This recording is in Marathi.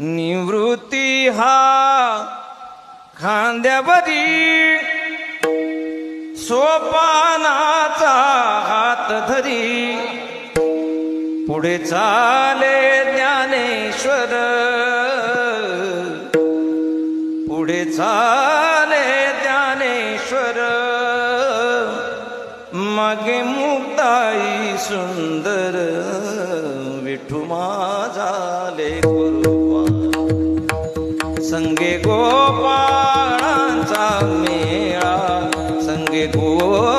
निवृत्ती हा खांद्यावरी सोपानाचा हात धरी पुढे चाले ज्ञानेश्वर, पुढे चाले ज्ञानेश्वर, मागे मुक्ताई सुंदर, विठू माझा लेकरूपा. संगे गोपाळांचा मेळा, संगे गो